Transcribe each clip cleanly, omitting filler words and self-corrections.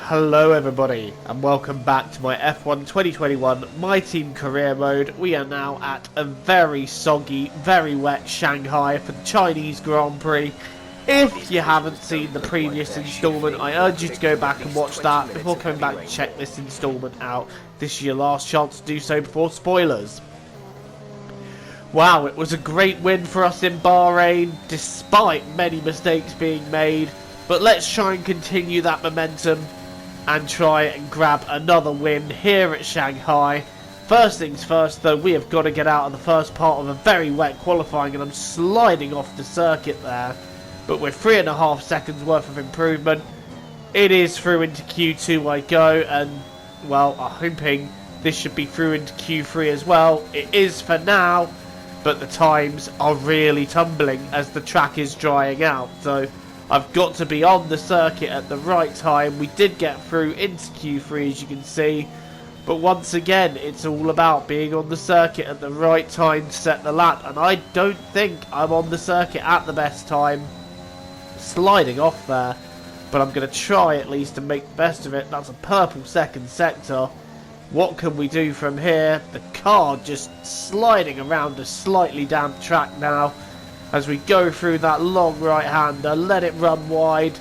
Hello everybody and welcome back to my F1 2021 My Team Career Mode. We are now at a very soggy, very wet Shanghai for the Chinese Grand Prix. If you haven't seen the previous installment, I urge you to go back and watch that before coming back to check this installment out. This is your last chance to do so before spoilers. Wow, it was a great win for us in Bahrain, despite many mistakes being made. But let's try and continue that momentum and try and grab another win here at Shanghai. First things first though, we have got to get out of the first part of a very wet qualifying, and I'm sliding off the circuit there. But with 3.5 seconds worth of improvement, it is through into Q2 I go, and well, I'm hoping this should be through into Q3 as well. It is for now, but the times are really tumbling as the track is drying out, so I've got to be on the circuit at the right time. We did get through into Q3 as you can see, but once again it's all about being on the circuit at the right time to set the lap, and I don't think I'm on the circuit at the best time. Sliding off there, but I'm going to try at least to make the best of it. That's a purple second sector. What can we do from here? The car just sliding around a slightly damp track now as we go through that long right-hander, let it run wide.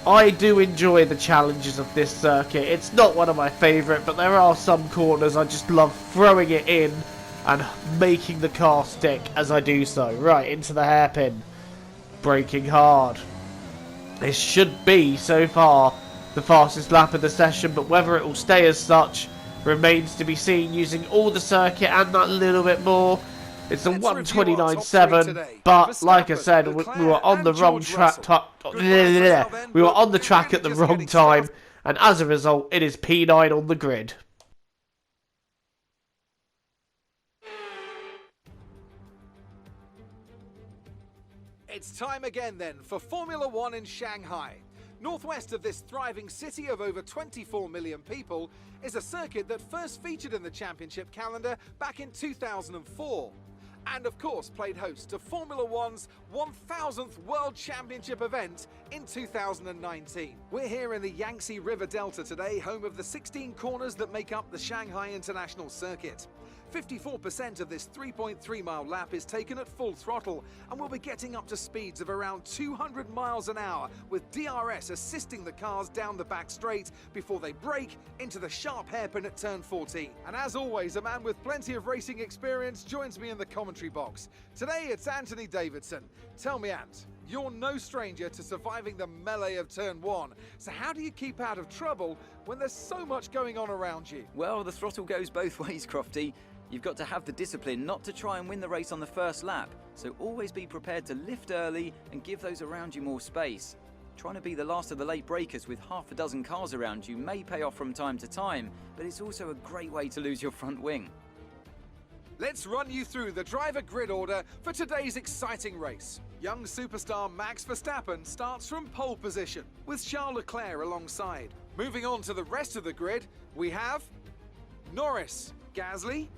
I do enjoy the challenges of this circuit. It's not one of my favourite, but there are some corners I just love throwing it in and making the car stick as I do so. Right, into the hairpin. Braking hard. This should be, so far, the fastest lap of the session, but whether it will stay as such remains to be seen using all the circuit and that little bit more. It's a 1:29.7, but like I said, we were on the wrong track. We were on the track at the wrong time, and as a result, it is P9 on the grid. It's time again then for Formula One in Shanghai. Northwest of this thriving city of over 24 million people is a circuit that first featured in the championship calendar back in 2004. And of course played host to Formula One's 1000th World Championship event in 2019. We're here in the Yangtze River Delta today, home of the 16 corners that make up the Shanghai International Circuit. 54% of this 3.3 mile lap is taken at full throttle, and we'll be getting up to speeds of around 200 miles an hour, with DRS assisting the cars down the back straight before they brake into the sharp hairpin at turn 14. And as always, a man with plenty of racing experience joins me in the commentary box. Today it's Anthony Davidson. Tell me, Ant, you're no stranger to surviving the melee of turn 1, so how do you keep out of trouble when there's so much going on around you? Well, the throttle goes both ways, Crofty. You've got to have the discipline not to try and win the race on the first lap, so always be prepared to lift early and give those around you more space. Trying to be the last of the late breakers with half a dozen cars around you may pay off from time to time, but it's also a great way to lose your front wing. Let's run you through the driver grid order for today's exciting race. Young superstar Max Verstappen starts from pole position, with Charles Leclerc alongside. Moving on to the rest of the grid, we have Norris, Gasly,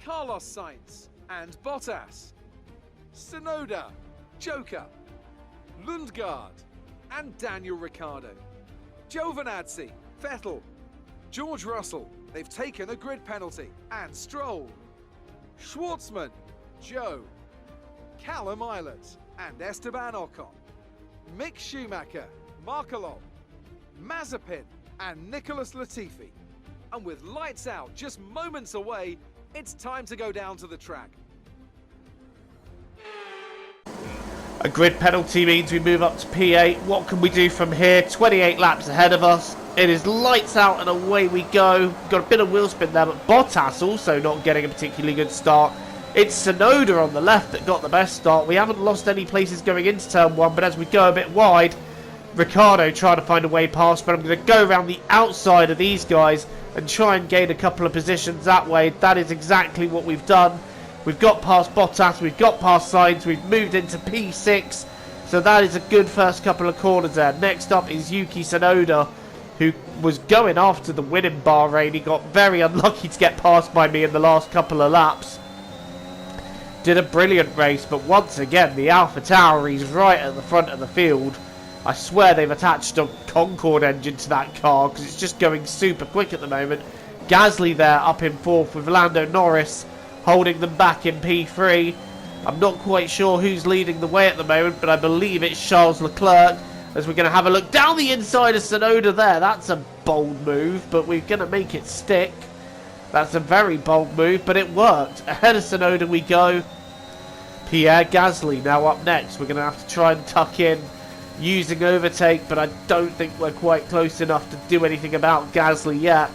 Carlos Sainz and Bottas, Tsunoda, Joker, Lundgaard and Daniel Ricciardo, Giovinazzi, Vettel, George Russell, they've taken a grid penalty, and Stroll, Schwartzman, Joe, Callum Eilert and Esteban Ocon, Mick Schumacher, Mark Alon, Mazepin and Nicholas Latifi. And with lights out just moments away, it's time to go down to the track. A grid penalty means we move up to P8. What can we do from here? 28 laps ahead of us. It is lights out and away we go. Got a bit of wheel spin there, but Bottas also not getting a particularly good start. It's Tsunoda on the left that got the best start. We haven't lost any places going into turn 1, but as we go a bit wide, Ricciardo trying to find a way past, but I'm going to go around the outside of these guys and try and gain a couple of positions that way. That is exactly what we've done. We've got past Bottas, we've got past Sainz, we've moved into P6, so that is a good first couple of corners there. Next up is Yuki Tsunoda, who was going after the win in Bahrain. He got very unlucky to get passed by me in the last couple of laps. Did a brilliant race, but once again the AlphaTauri is right at the front of the field. I swear they've attached a Concorde engine to that car because it's just going super quick at the moment. Gasly there up in 4th with Lando Norris holding them back in P3. I'm not quite sure who's leading the way at the moment, but I believe it's Charles Leclerc, as we're going to have a look down the inside of Tsunoda there. That's a bold move, but we're going to make it stick. That's a very bold move, but it worked. Ahead of Tsunoda we go. Pierre Gasly now up next. We're going to have to try and tuck in using overtake, but I don't think we're quite close enough to do anything about Gasly yet.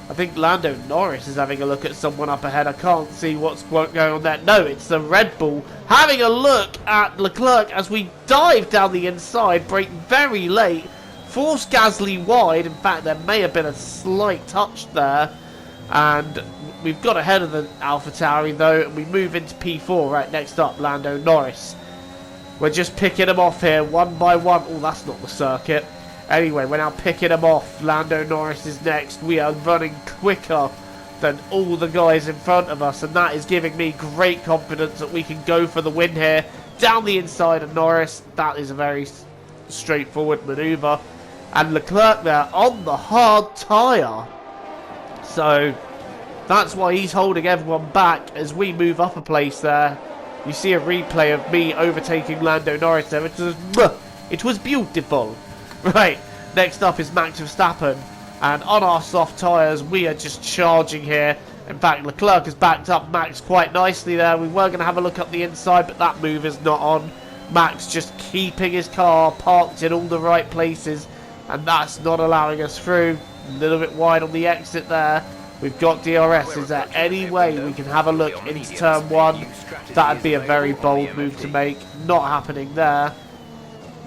I think Lando Norris is having a look at someone up ahead. I can't see what's going on there. No, it's the Red Bull having a look at Leclerc as we dive down the inside, brake very late, force Gasly wide. In fact, there may have been a slight touch there. And we've got ahead of the AlphaTauri though, and we move into P4 right next up, Lando Norris. We're just picking them off here, one by one. Oh, that's not the circuit. Anyway, we're now picking them off. Lando Norris is next. We are running quicker than all the guys in front of us, and that is giving me great confidence that we can go for the win here. Down the inside of Norris. That is a very straightforward manoeuvre. And Leclerc there on the hard tyre. So that's why he's holding everyone back as we move up a place there. You see a replay of me overtaking Lando Norris there. It was beautiful. Right, next up is Max Verstappen, and on our soft tyres we are just charging here. In fact, Leclerc has backed up Max quite nicely there. We were going to have a look up the inside, but that move is not on. Max just keeping his car parked in all the right places, and that's not allowing us through. A little bit wide on the exit there. We've got DRS. Is there any way we can have a look into turn 1? That'd be a very bold move to make. Not happening there.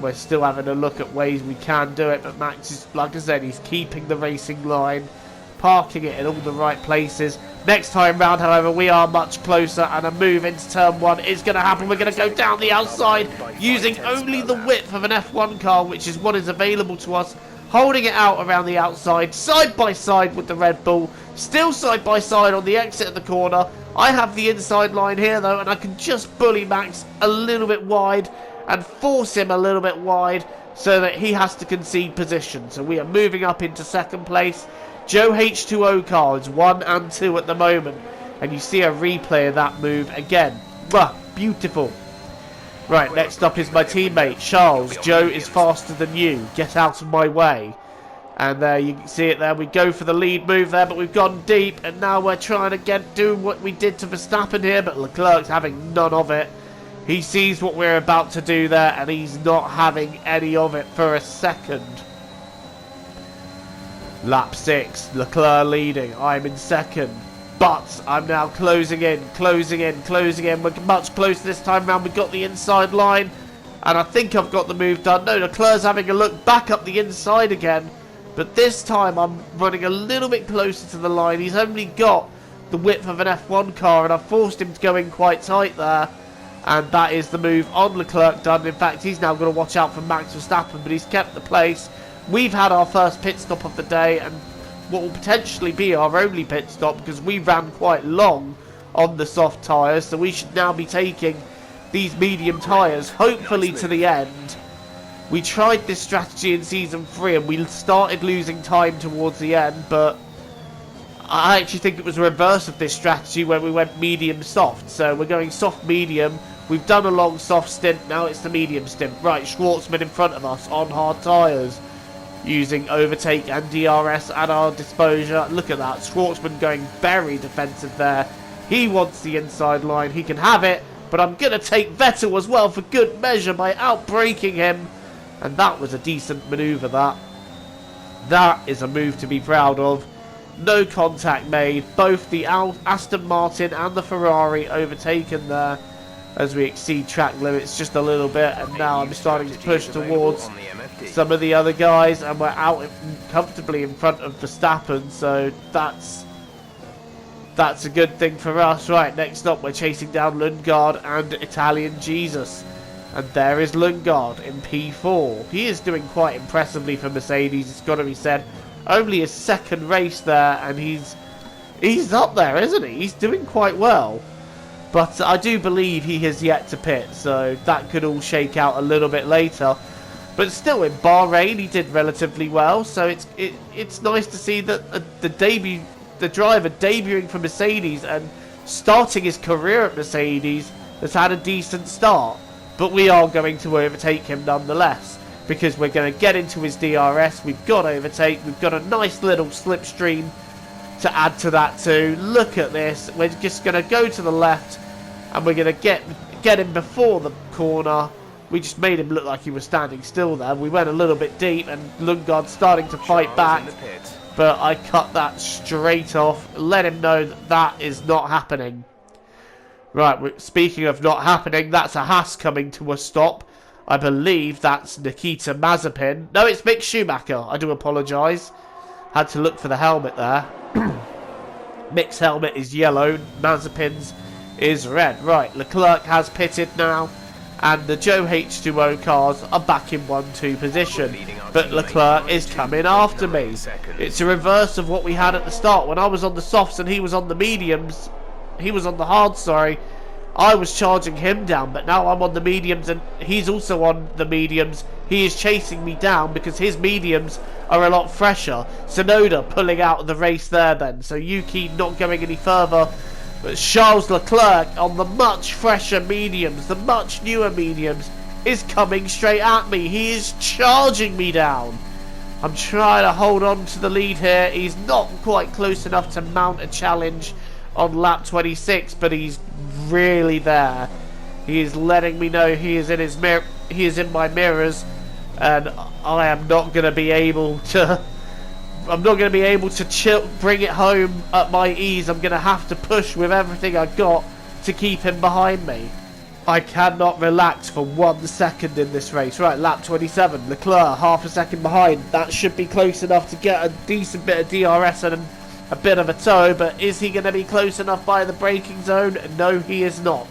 We're still having a look at ways we can do it, but Max is, like I said, he's keeping the racing line, parking it in all the right places. Next time round, however, we are much closer, and a move into turn 1 is going to happen. We're going to go down the outside using only the width of an F1 car, which is what is available to us. Holding it out around the outside, side by side with the Red Bull. Still side by side on the exit of the corner. I have the inside line here, though, and I can just bully Max a little bit wide and force him a little bit wide so that he has to concede position. So we are moving up into second place. Joe H2O cars 1 and 2 at the moment, and you see a replay of that move again. Beautiful. Right, next up is my teammate Charles. Joe is faster than you. Get out of my way. And there you can see it there. We go for the lead move there, but we've gone deep, and now we're trying to do what we did to Verstappen here, but Leclerc's having none of it. He sees what we're about to do there, and he's not having any of it for a second. Lap 6, Leclerc leading. I'm in second, but I'm now closing in. We're much closer this time round. We've got the inside line, and I think I've got the move done. No, Leclerc's having a look back up the inside again, but this time I'm running a little bit closer to the line. He's only got the width of an F1 car, and I've forced him to go in quite tight there. And that is the move on Leclerc done. In fact, he's now going to watch out for Max Verstappen, but he's kept the place. We've had our first pit stop of the day, and what will potentially be our only pit stop, because we ran quite long on the soft tyres, so we should now be taking these medium tyres, hopefully to the end. We tried this strategy in Season 3, and we started losing time towards the end, but I actually think it was a reverse of this strategy where we went medium-soft. So we're going soft-medium. We've done a long soft stint, now it's the medium stint. Right, Schwartzman in front of us on hard tyres, using overtake and DRS at our disposal. Look at that, Schwartzman going very defensive there. He wants the inside line, he can have it, but I'm going to take Vettel as well for good measure by outbraking him. And that was a decent manoeuvre, that. That is a move to be proud of. No contact made, both the Aston Martin and the Ferrari overtaken there as we exceed track limits just a little bit, and now I'm starting to push towards some of the other guys, and we're out comfortably in front of Verstappen, so that's a good thing for us. Right, next up we're chasing down Lundgaard and Italian Jesus, and there is Lundgaard in P4. He is doing quite impressively for Mercedes, it's got to be said. Only his second race there, and he's up there, isn't he? He's doing quite well. But I do believe he has yet to pit, so that could all shake out a little bit later. But still, in Bahrain, he did relatively well. So it's nice to see that the driver debuting for Mercedes and starting his career at Mercedes has had a decent start. But we are going to overtake him nonetheless, because we're going to get into his DRS. We've got overtake. We've got a nice little slipstream to add to that too. Look at this. We're just going to go to the left, and we're going to get him before the corner. We just made him look like he was standing still there. We went a little bit deep, and Lundgaard's starting to fight back. But I cut that straight off. Let him know that that is not happening. Right, speaking of not happening, that's a Haas coming to a stop. I believe that's Nikita Mazepin. No, it's Mick Schumacher. I do apologise. Had to look for the helmet there. Mick's helmet is yellow. Mazepin's is red. Right, Leclerc has pitted now. And the Joe H2O cars are back in 1-2 position. But Leclerc is coming after me. It's a reverse of what we had at the start. When I was on the softs and he was on the mediums, he was on the hards, sorry, I was charging him down. But now I'm on the mediums and he's also on the mediums. He is chasing me down because his mediums are a lot fresher. Tsunoda pulling out of the race there then. So Yuki not going any further. But Charles Leclerc on the much fresher mediums, the much newer mediums, is coming straight at me. He is charging me down. I'm trying to hold on to the lead here. He's not quite close enough to mount a challenge on lap 26, but he's really there. He is letting me know he is in his mirror. He is in my mirrors, and I am not going to be able to. I'm not going to be able to bring it home at my ease. I'm going to have to push with everything I got to keep him behind me. I cannot relax for 1 second in this race. Right, lap 27. Leclerc, half a second behind. That should be close enough to get a decent bit of DRS and a bit of a tow. But is he going to be close enough by the braking zone? No, he is not.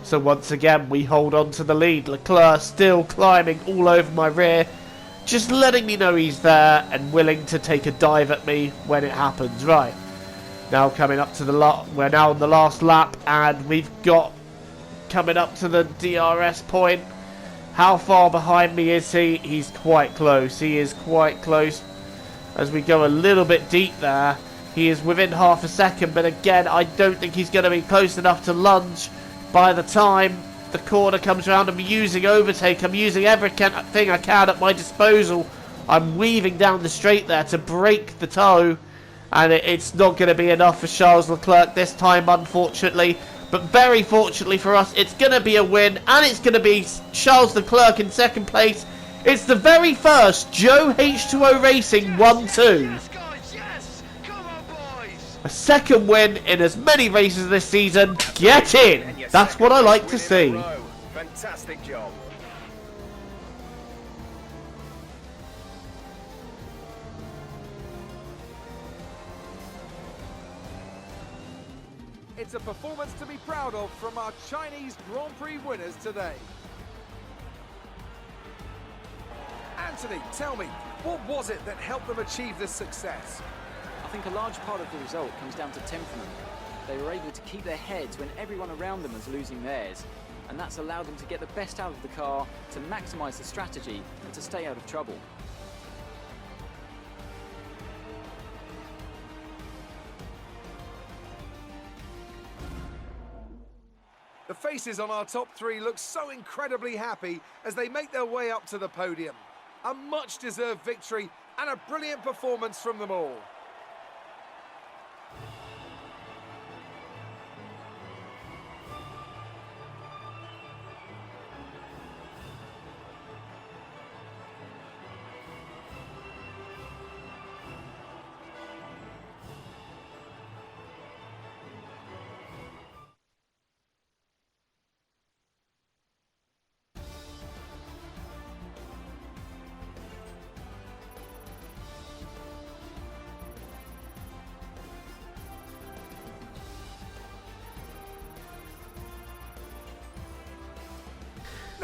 So once again, we hold on to the lead. Leclerc still climbing all over my rear. Just letting me know he's there and willing to take a dive at me when it happens. Right, now coming up to the we're now on the last lap, and we've got coming up to the DRS point. How far behind me is he? He's quite close. He is quite close. As we go a little bit deep there, he is within half a second, but again, I don't think he's going to be close enough to lunge by the time the corner comes around. I'm using overtake. I'm using everything I can at my disposal. I'm weaving down the straight there to break the toe, and it's not going to be enough for Charles Leclerc this time, unfortunately. But very fortunately for us, it's going to be a win, and it's going to be Charles Leclerc in second place. It's the very first Joe H2O Racing 1-2. Yes, guys, yes! Come on, boys! A second win in as many races this season. Get in! That's what I like to see. Fantastic job. It's a performance to be proud of from our Chinese Grand Prix winners today. Anthony, tell me, what was it that helped them achieve this success? I think a large part of the result comes down to temperament. They were able to keep their heads when everyone around them was losing theirs, and that's allowed them to get the best out of the car, to maximise the strategy, and to stay out of trouble. The faces on our top three look so incredibly happy as they make their way up to the podium. A much-deserved victory and a brilliant performance from them all.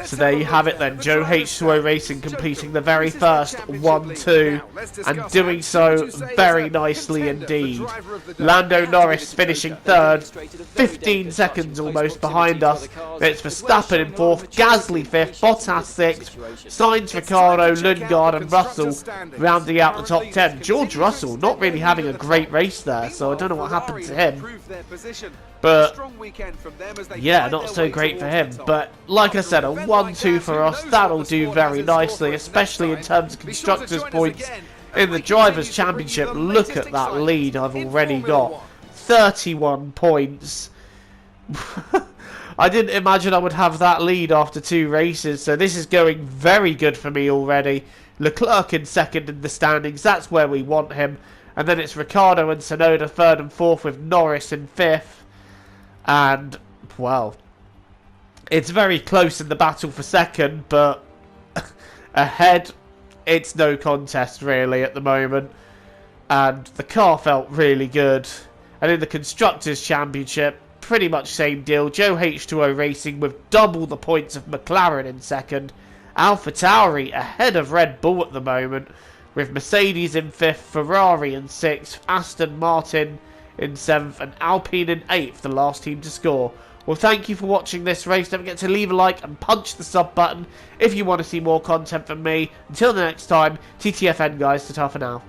So there you have it then, Joe H2O Racing completing the very first 1-2 and doing so very nicely indeed. Lando Norris finishing third, 15 seconds almost behind us. It's Verstappen in fourth, Gasly fifth, Bottas sixth, Sainz, Ricciardo, Lundgaard and Russell rounding out the top 10. George Russell not really having a great race there, so I don't know what happened to him. But yeah, not so great for him. But like I said, a 1-2 for us, that'll do very nicely, especially in terms of constructors' points in the Drivers' Championship. Look at that lead I've already got, 31 points. I didn't imagine I would have that lead after 2 races, so this is going very good for me already. Leclerc in second in the standings, that's where we want him. And then it's Ricciardo and Tsunoda third and fourth, with Norris in fifth. And, well, it's very close in the battle for second, but ahead, it's no contest really at the moment. And the car felt really good. And in the Constructors' Championship, pretty much same deal. Joe H2O Racing with double the points of McLaren in second. AlphaTauri ahead of Red Bull at the moment, with Mercedes in fifth, Ferrari in sixth, Aston Martin in 7th and Alpine in 8th, the last team to score. Well, thank you for watching this race. Don't forget to leave a like and punch the sub button if you want to see more content from me. Until the next time, TTFN guys, ta-ta for now.